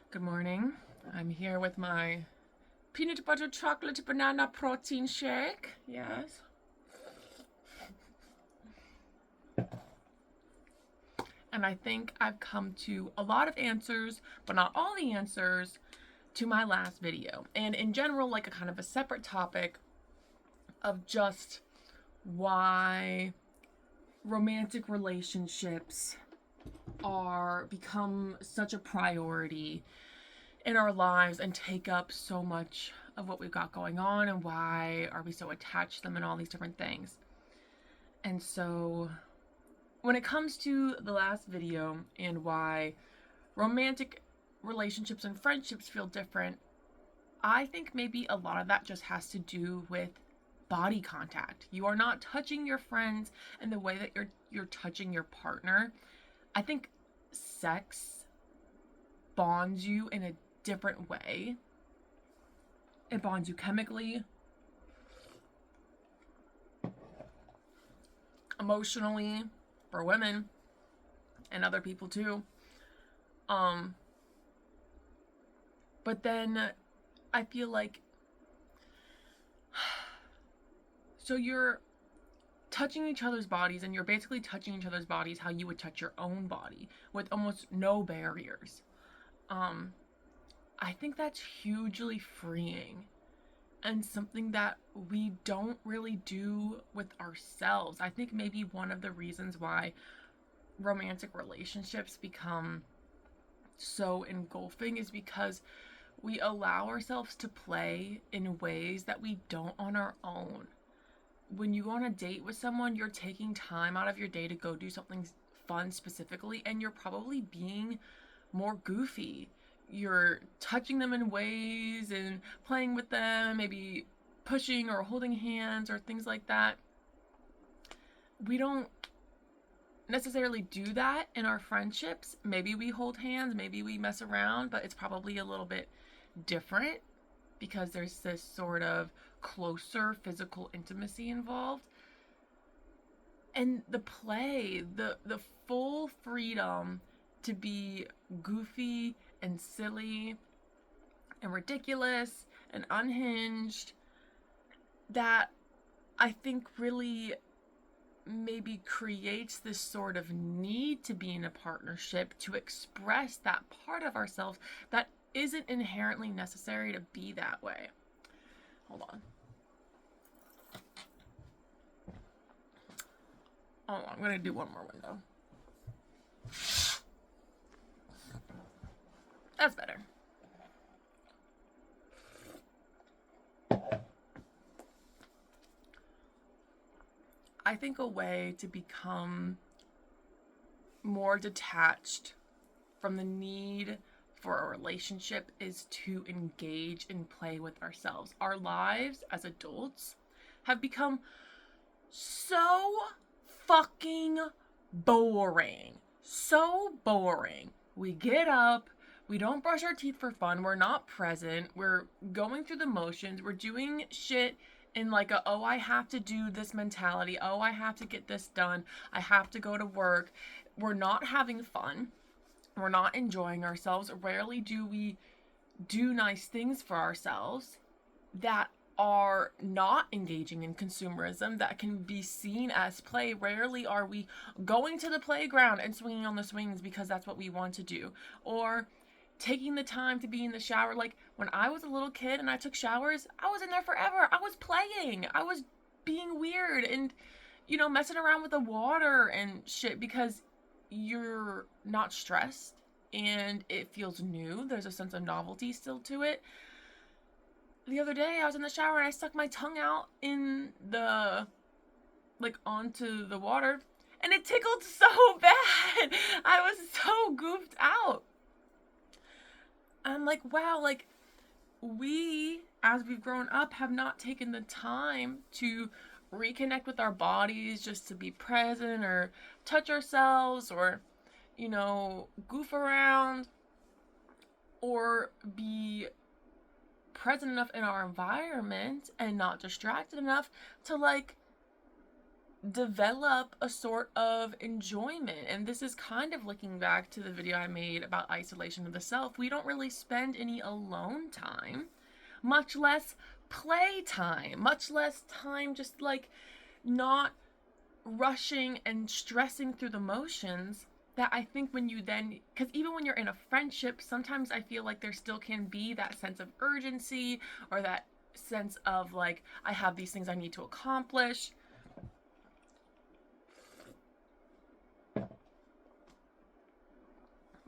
Good morning. I'm here with my peanut butter chocolate banana protein shake. Yes. And I think I've come to a lot of answers, but not all the answers, to my last video. And in general, like a kind of a separate topic of just why romantic relationships are become such a priority in our lives and take up so much of what we've got going on, and why are we so attached to them and all these different things. And so when it comes to the last video and why romantic relationships and friendships feel different, I think maybe a lot of that just has to do with body contact. You are not touching your friends in the way that you're touching your partner. I think sex bonds you in a different way. It bonds you chemically, emotionally, for women and other people too. But then I feel like, so you're touching each other's bodies, and you're basically touching each other's bodies how you would touch your own body, with almost no barriers. I think that's hugely freeing, and something that we don't really do with ourselves. I think maybe one of the reasons why romantic relationships become so engulfing is because we allow ourselves to play in ways that we don't on our own. When you go on a date with someone, you're taking time out of your day to go do something fun specifically, and you're probably being more goofy. You're touching them in ways and playing with them, maybe pushing or holding hands or things like that. We don't necessarily do that in our friendships. Maybe we hold hands, maybe we mess around, but it's probably a little bit different because there's this sort of closer physical intimacy involved. And the play, the full freedom to be goofy and silly and ridiculous and unhinged, that I think really maybe creates this sort of need to be in a partnership, to express that part of ourselves that isn't inherently necessary to be that way. Hold on. Oh, I'm gonna do one more window. That's better. I think a way to become more detached from the need for a relationship is to engage and play with ourselves. Our lives as adults have become so fucking boring. So boring. We get up, we don't brush our teeth for fun, we're not present, we're going through the motions, we're doing shit in like a, oh, I have to do this mentality, oh, I have to get this done, I have to go to work. We're not having fun. We're not enjoying ourselves. Rarely do we do nice things for ourselves that are not engaging in consumerism, that can be seen as play. Rarely are we going to the playground and swinging on the swings because that's what we want to do, or taking the time to be in the shower. Like when I was a little kid and I took showers, I was in there forever. I was playing. I was being weird and, messing around with the water and shit, because you're not stressed and it feels new. There's a sense of novelty still to it. The other day I was in the shower and I stuck my tongue out in the, onto the water, and it tickled so bad. I was so goofed out. I'm like, wow, we, as we've grown up, have not taken the time to reconnect with our bodies, just to be present or touch ourselves, or, goof around, or be present enough in our environment and not distracted enough to develop a sort of enjoyment. And this is kind of looking back to the video I made about isolation of the self. We don't really spend any alone time, much less play time, much less time just like not rushing and stressing through the motions. That I think when you then, because even when you're in a friendship, sometimes I feel like there still can be that sense of urgency or that sense of like, I have these things I need to accomplish.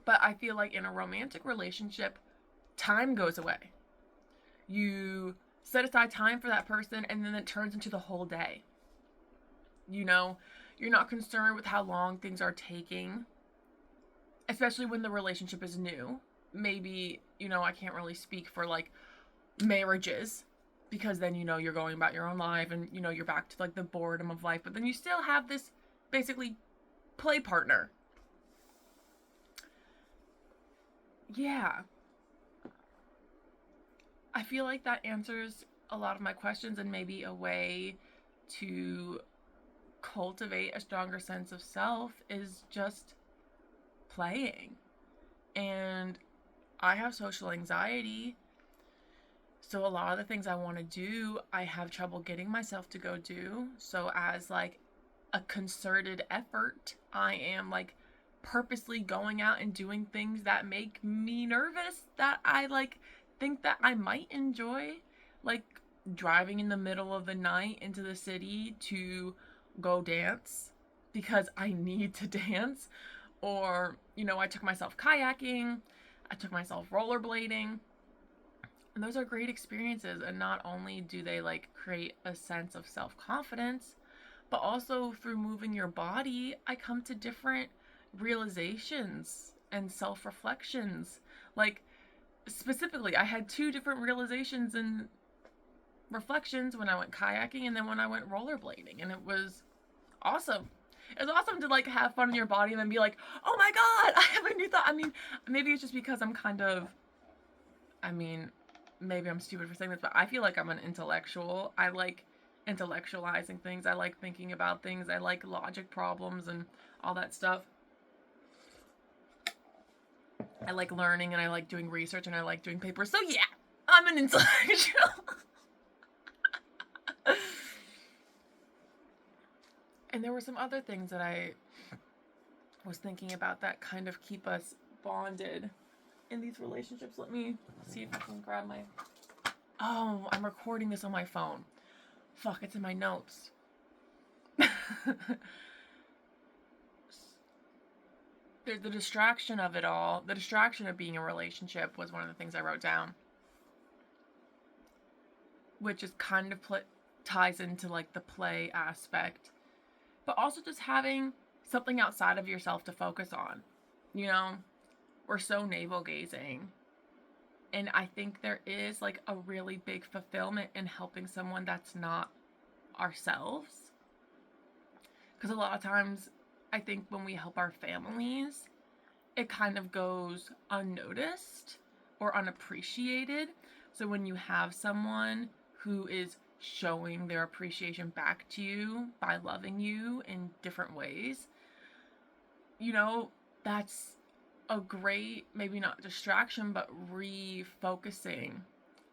But I feel like in a romantic relationship, time goes away. You set aside time for that person, and then it turns into the whole day. You know, you're not concerned with how long things are taking, especially when the relationship is new. Maybe, I can't really speak for like marriages, because then, you're going about your own life and, you're back to like the boredom of life. But then you still have this basically play partner. Yeah. I feel like that answers a lot of my questions, and maybe a way to cultivate a stronger sense of self is just playing. And I have social anxiety, so a lot of the things I want to do, I have trouble getting myself to go do. So as like a concerted effort, I am like purposely going out and doing things that make me nervous, that I like think that I might enjoy, like driving in the middle of the night into the city to go dance because I need to dance. Or, I took myself kayaking, I took myself rollerblading. And those are great experiences. And not only do they like create a sense of self-confidence, but also through moving your body, I come to different realizations and self-reflections. Like, specifically, I had 2 different realizations and reflections when I went kayaking and then when I went rollerblading. And it was awesome. It was awesome to like have fun in your body and then be like, oh my god, I have a new thought. I mean, maybe it's just because I'm kind of, maybe I'm stupid for saying this, but I feel like I'm an intellectual. I like intellectualizing things. I like thinking about things. I like logic problems and all that stuff. I like learning, and I like doing research, and I like doing papers. So yeah, I'm an intellectual. And there were some other things that I was thinking about that kind of keep us bonded in these relationships. Let me see if I can grab my... Oh, I'm recording this on my phone. Fuck, it's in my notes. The distraction of it all, the distraction of being in a relationship was one of the things I wrote down. Which is kind of ties into like the play aspect. But also just having something outside of yourself to focus on. We're so navel gazing. And I think there is like a really big fulfillment in helping someone that's not ourselves. Because a lot of times, I think when we help our families, it kind of goes unnoticed or unappreciated. So when you have someone who is showing their appreciation back to you by loving you in different ways, that's a great, maybe not distraction, but refocusing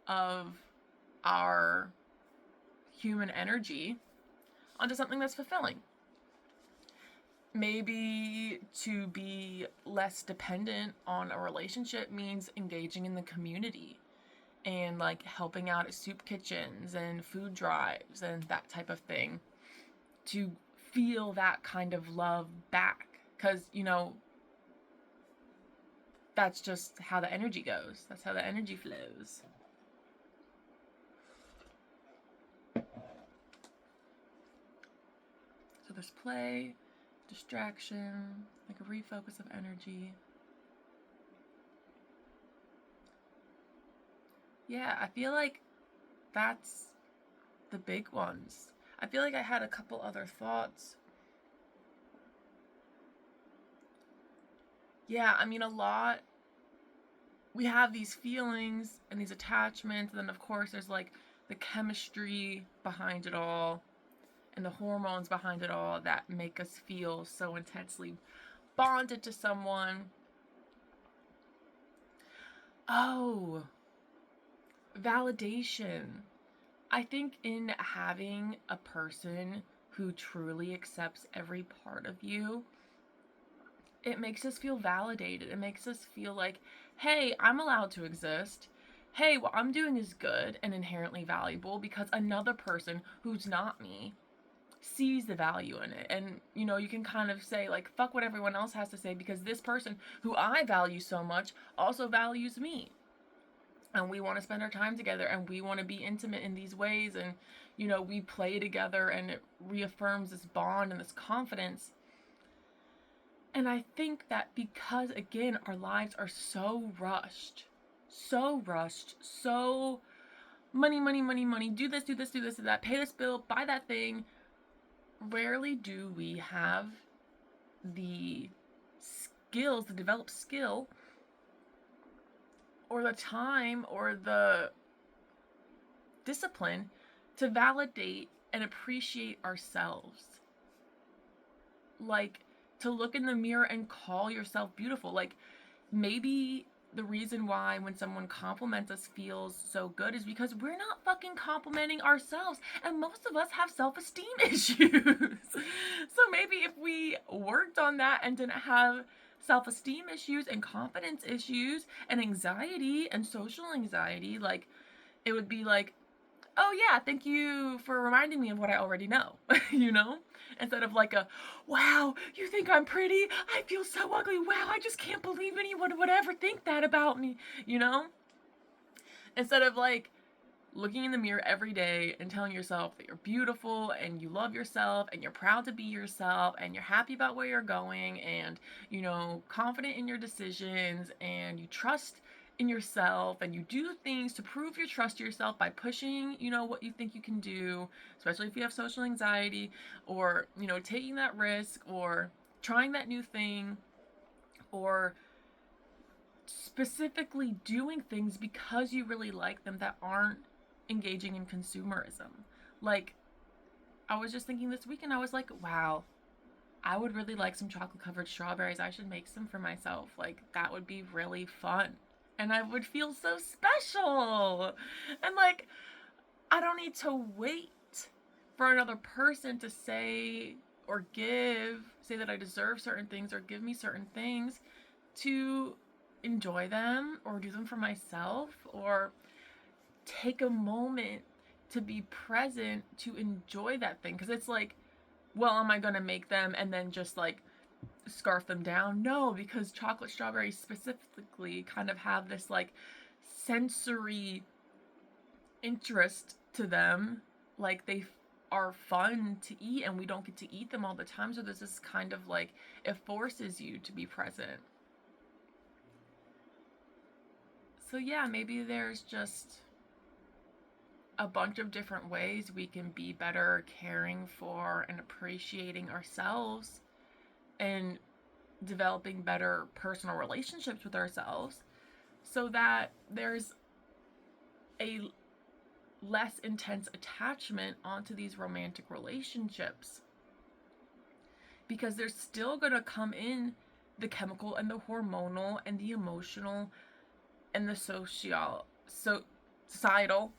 of our human energy onto something that's fulfilling. Maybe to be less dependent on a relationship means engaging in the community and like helping out at soup kitchens and food drives and that type of thing, to feel that kind of love back. Because, that's just how the energy goes. That's how the energy flows. So there's play, distraction, like a refocus of energy. Yeah, I feel like that's the big ones. I feel like I had a couple other thoughts. Yeah, a lot. We have these feelings and these attachments, and then of course there's like the chemistry behind it all. and the hormones behind it all that make us feel so intensely bonded to someone. Oh, validation. I think in having a person who truly accepts every part of you, it makes us feel validated. It makes us feel like, hey, I'm allowed to exist. Hey, what I'm doing is good and inherently valuable because another person who's not me sees the value in it. And, you can kind of say, like, fuck what everyone else has to say because this person who I value so much also values me. And we want to spend our time together and we want to be intimate in these ways. And, we play together and it reaffirms this bond and this confidence. And I think that because, again, our lives are so rushed, so money, money, money, money, do this, do that, pay this bill, buy that thing, rarely do we have the skills, the developed skill, or the time, or the discipline to validate and appreciate ourselves. Like, to look in the mirror and call yourself beautiful. Like, maybe the reason why when someone compliments us feels so good is because we're not fucking complimenting ourselves, and most of us have self-esteem issues. So maybe if we worked on that and didn't have self-esteem issues and confidence issues and anxiety and social anxiety, like, it would be like, oh yeah, thank you for reminding me of what I already know, Instead of like a, wow, you think I'm pretty? I feel so ugly. Wow, I just can't believe anyone would ever think that about me, Instead of like looking in the mirror every day and telling yourself that you're beautiful and you love yourself and you're proud to be yourself and you're happy about where you're going and, confident in your decisions and you trust in yourself and you do things to prove your trust to yourself by pushing, what you think you can do, especially if you have social anxiety, or, taking that risk or trying that new thing, or specifically doing things because you really like them that aren't engaging in consumerism. Like, I was just thinking this weekend, I was like, wow, I would really like some chocolate covered strawberries. I should make some for myself. Like, that would be really fun. And I would feel so special. And like, I don't need to wait for another person to say that I deserve certain things or give me certain things to enjoy them or do them for myself, or take a moment to be present to enjoy that thing. Because it's like, well, am I gonna make them and then just like scarf them down? No, because chocolate strawberries specifically kind of have this like sensory interest to them. Like, they are fun to eat and we don't get to eat them all the time, so there's this kind of like, it forces you to be present. So yeah, maybe there's just a bunch of different ways we can be better caring for and appreciating ourselves and developing better personal relationships with ourselves, so that there's a less intense attachment onto these romantic relationships. Because there's still going to come in the chemical and the hormonal and the emotional and the societal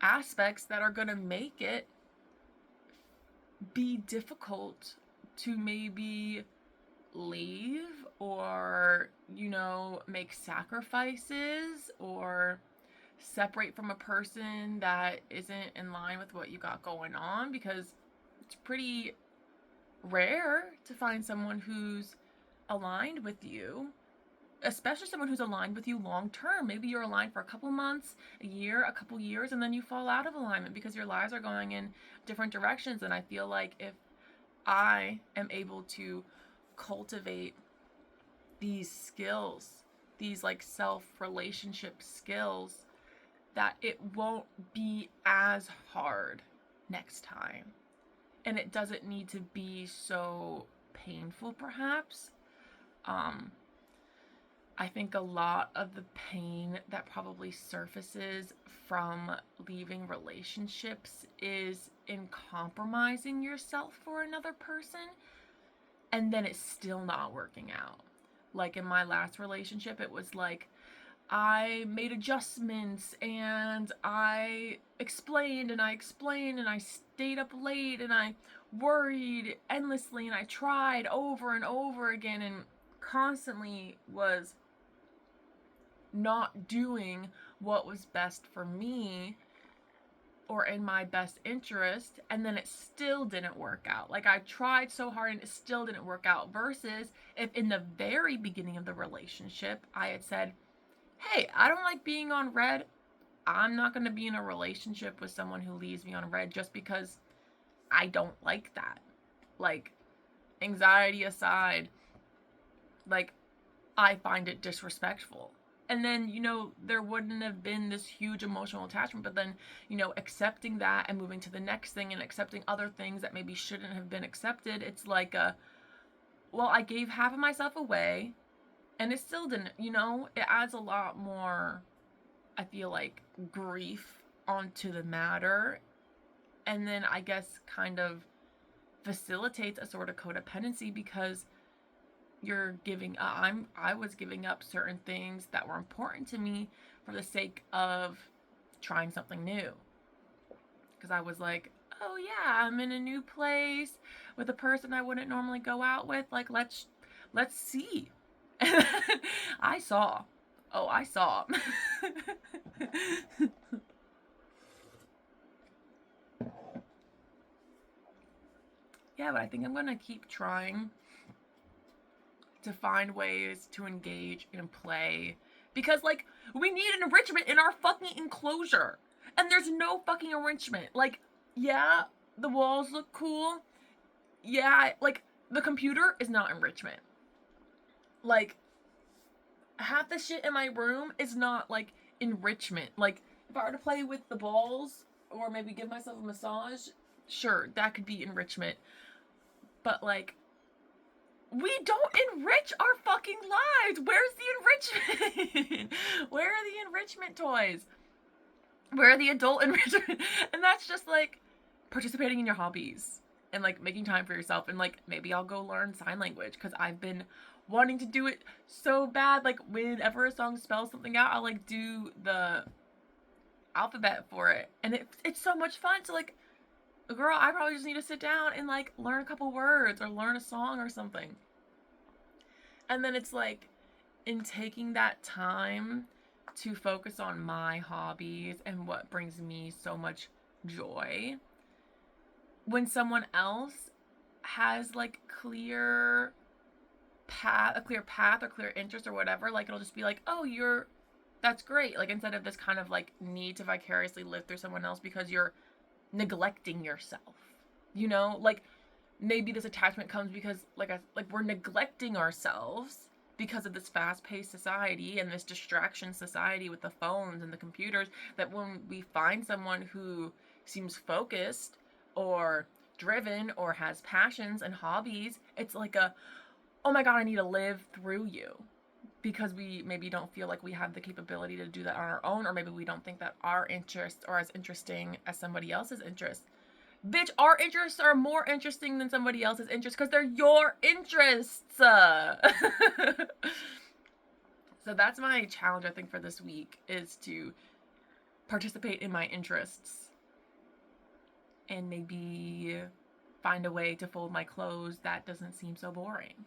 aspects that are going to make it be difficult to maybe leave or, make sacrifices or separate from a person that isn't in line with what you got going on, because it's pretty rare to find someone who's aligned with you, especially someone who's aligned with you long term. Maybe you're aligned for a couple months, a year, a couple years, and then you fall out of alignment because your lives are going in different directions. And I feel like if I am able to cultivate these skills, these like self-relationship skills, that it won't be as hard next time. And it doesn't need to be so painful, perhaps. I think a lot of the pain that probably surfaces from leaving relationships is in compromising yourself for another person and then it's still not working out. Like in my last relationship, it was like I made adjustments and I explained and I explained and I stayed up late and I worried endlessly and I tried over and over again and constantly was not doing what was best for me or in my best interest, and then it still didn't work out. Like I tried so hard and it still didn't work out, versus if in the very beginning of the relationship I had said, hey, I don't like being on red. I'm not going to be in a relationship with someone who leaves me on red just because I don't like that. Like, anxiety aside, like, I find it disrespectful. And then, there wouldn't have been this huge emotional attachment, but then, accepting that and moving to the next thing and accepting other things that maybe shouldn't have been accepted, it's like well, I gave half of myself away and it still didn't, it adds a lot more, I feel like, grief onto the matter. And then I guess kind of facilitates a sort of codependency because you're giving I was giving up certain things that were important to me for the sake of trying something new. Because I was like, oh yeah, I'm in a new place with a person I wouldn't normally go out with. Like, let's see. I saw. Oh, I saw. Yeah, but I think I'm going to keep trying to find ways to engage and play. Because, like, we need an enrichment in our fucking enclosure. And there's no fucking enrichment. Like, yeah, the walls look cool. Yeah, like, the computer is not enrichment. Like, half the shit in my room is not, like, enrichment. Like, if I were to play with the balls or maybe give myself a massage, sure, that could be enrichment. But, like, we don't enrich our fucking lives. Where's the enrichment? Where are the enrichment toys? Where are the adult enrichment? And that's just like participating in your hobbies and like making time for yourself. And like maybe I'll go learn sign language because I've been wanting to do it so bad. Like whenever a song spells something out, I'll like do the alphabet for it. And it's so much fun. So like, girl, I probably just need to sit down and like learn a couple words or learn a song or something. And then it's like, in taking that time to focus on my hobbies and what brings me so much joy, when someone else has like a clear path or clear interest or whatever, like it'll just be like, oh, that's great. Like instead of this kind of like need to vicariously live through someone else because you're neglecting yourself, like maybe this attachment comes because like we're neglecting ourselves because of this fast-paced society and this distraction society with the phones and the computers, that when we find someone who seems focused or driven or has passions and hobbies, it's like oh my god, I need to live through you, because we maybe don't feel like we have the capability to do that on our own, or maybe we don't think that our interests are as interesting as somebody else's interests. Bitch, our interests are more interesting than somebody else's interests because they're your interests. So that's my challenge, I think, for this week, is to participate in my interests and maybe find a way to fold my clothes that doesn't seem so boring.